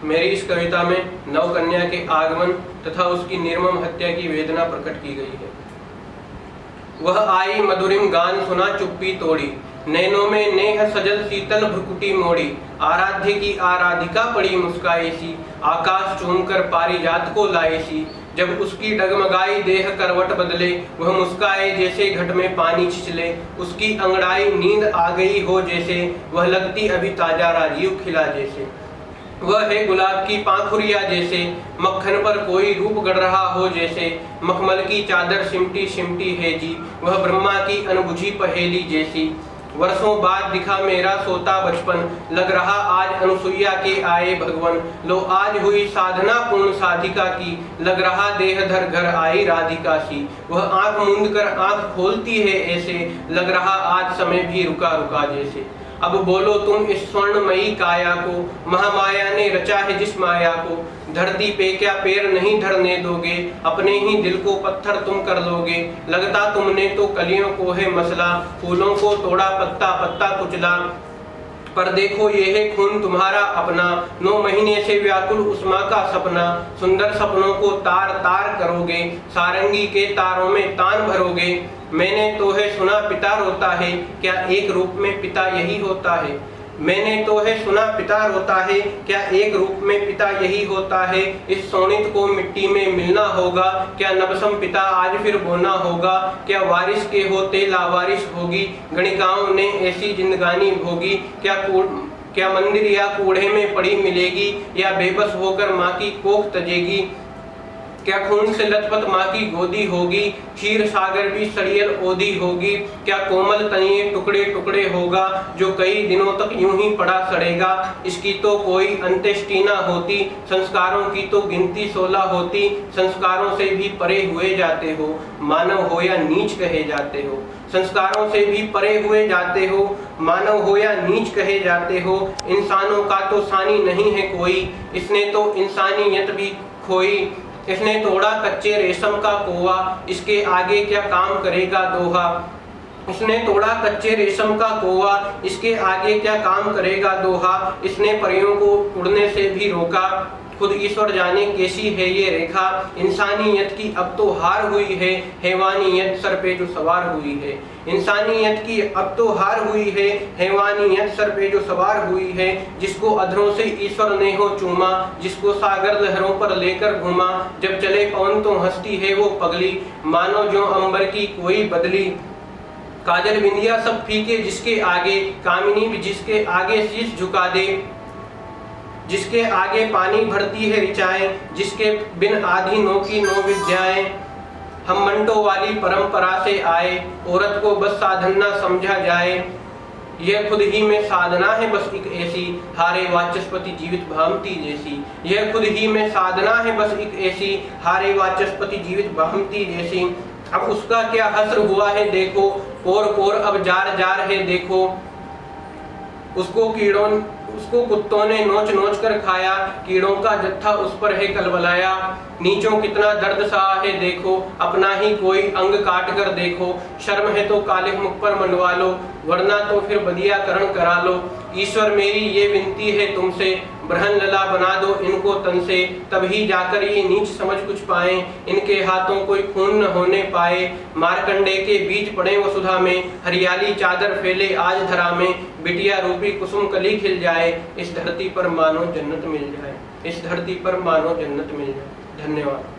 मेरी इस कविता में नवकन्या के आगमन तथा उसकी निर्मम हत्या की वेदना प्रकट की गई है। वह आई मधुरिम गान सुना चुप्पी तोड़ी, नैनों में नेह सजल शीतल भ्रुकुटी मोड़ी, आराध्य की आराधिका पड़ी मुस्काई सी, आकाश चूमकर पारिजात को लाई सी। जब उसकी डगमगाई देह करवट बदले, वह मुस्काए जैसे घट में पानी छिछले, उसकी अंगड़ाई नींद आ गई हो जैसे, वह लगती अभी ताजा राजीव खिला जैसे। वह है गुलाब की पाखुरिया जैसे, मक्खन पर कोई रूप गढ़ रहा हो जैसे, मखमल की चादर सिमटी सिमटी है जी, वह ब्रह्मा की अनबुझी पहेली जैसी। वर्षों बाद दिखा मेरा सोता बचपन, लग रहा आज अनुसुईया के आए भगवन। लो आज हुई साधना पूर्ण साधिका की, लग रहा देहधर घर आई राधिका सी। वह आंख मूंद कर आंख खोलती है ऐसे, लग रहा आज समय भी रुका रुका जैसे। अब बोलो तुम इस स्वर्णमयी काया को, महामाया ने रचा है जिस माया को। धरती पे क्या पैर नहीं धरने दोगे, अपने ही दिल को पत्थर तुम कर लोगे। लगता तुमने तो कलियों को है मसला, फूलों को तोड़ा पत्ता पत्ता कुचला। पर देखो ये है खून तुम्हारा अपना, 9 महीने से व्याकुल उस माँ का सपना। सुंदर सपनों को तार तार करोगे, सारंगी के तारों में तान भरोगे। मैंने तो है सुना पिता रोता है, क्या एक रूप में पिता यही होता है। मैंने तो है सुना पिता रोता है, क्या एक रूप में पिता यही होता है। इस सोनित को मिट्टी में मिलना होगा, क्या नबसम पिता आज फिर बोना होगा। क्या वारिस के होते लावारिस होगी, गणिकाओं ने ऐसी जिंदगानी भोगी। क्या मंदिर या कूड़े में पड़ी मिलेगी, या बेबस होकर माँ की कोख तजेगी। क्या खून से लथपथ माँ की गोदी होगी, क्षीर सागर भी सड़ियल ओधी होगी। क्या कोमल तनिए टुकड़े टुकड़े होगा, जो कई दिनों तक यूं ही पड़ा सड़ेगा। इसकी तो कोई अंत्येष्टि न होती, संस्कारों की तो गिनती 16 होती। संस्कारों से भी परे हुए जाते हो, मानव हो या नीच कहे जाते हो। संस्कारों से भी परे हुए जाते हो, मानव हो या नीच कहे जाते हो। इंसानों का तो सानी नहीं है कोई, इसने तो इंसानियत भी खोई। इसने तोड़ा कच्चे रेशम का कोवा, इसके आगे क्या काम करेगा दोहा। इसने तोड़ा कच्चे रेशम का कोवा, इसके आगे क्या काम करेगा दोहा। इसने परियों को उड़ने से भी रोका, खुद ईश्वर जाने कैसी है ये रेखा। इंसानियत की अब तो हार हुई है, हैवानियत सर पे जो सवार हुई है। इंसानियत की अब तो हार हुई है, हैवानियत सर पे जो सवार हुई है। जिसको अधरों से ईश्वर ने हो चूमा, जिसको सागर लहरों पर लेकर घूमा। जब चले पवन तो हंसती है वो पगली, मानो जो अंबर की कोई बदली। काजल बिंदिया सब फीके जिसके आगे, कामिनी भी जिसके आगे शीश झुका दे। जिसके आगे पानी भरती है ऋचाएं, जिसके बिन आधी नो की नो विद्याएं। हम मंटो वाली परंपरा से आए, औरत को बस साधन ना समझा जाए। यह खुद ही में साधना है बस एक ऐसी, हारे वाचस्पति जीवित भामती जैसी। यह खुद ही में साधना है बस एक ऐसी, हारे वाचस्पति जीवित भामती जैसी। अब उसका क्या हस्र हुआ है देखो, कोर कोर अब जार जार है देखो। उसको कुत्तों ने नोच नोच कर खाया, कीड़ों का जत्था उस पर है कलबलाया। नीचों कितना दर्द सा है देखो, अपना ही कोई अंग काट कर देखो। शर्म है तो काले मुख पर मंडवा लो, वरना तो फिर बदियाकरण करा लो। ईश्वर मेरी ये विनती है तुमसे, ब्रहन लला बना दो इनको तन से, तभी जाकर ये नीच समझ कुछ पाए। इनके हाथों कोई खून न होने पाए, मारकंडे के बीज पड़े वसुधा में। हरियाली चादर फैले आज धरा में, बिटिया रूपी कुसुम कली खिल जाए। इस धरती पर मानो जन्नत मिल जाए, इस धरती पर मानो जन्नत मिल जाए। धन्यवाद।